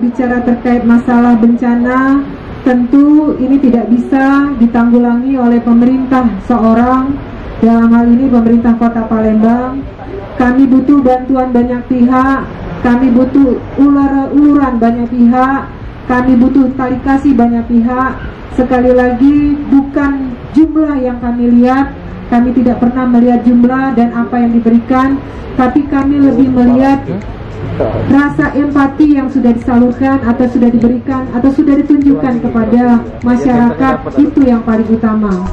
bicara terkait masalah bencana, tentu ini tidak bisa ditanggulangi oleh pemerintah seorang, dalam hal ini pemerintah Kota Palembang. Kami butuh bantuan banyak pihak, kami butuh uluran banyak pihak, kami butuh tali kasih banyak pihak. Sekali lagi, bukan jumlah yang kami lihat, kami tidak pernah melihat jumlah dan apa yang diberikan, tapi kami lebih melihat rasa empati yang sudah disalurkan atau sudah diberikan atau sudah ditunjukkan kepada masyarakat, itu yang paling utama.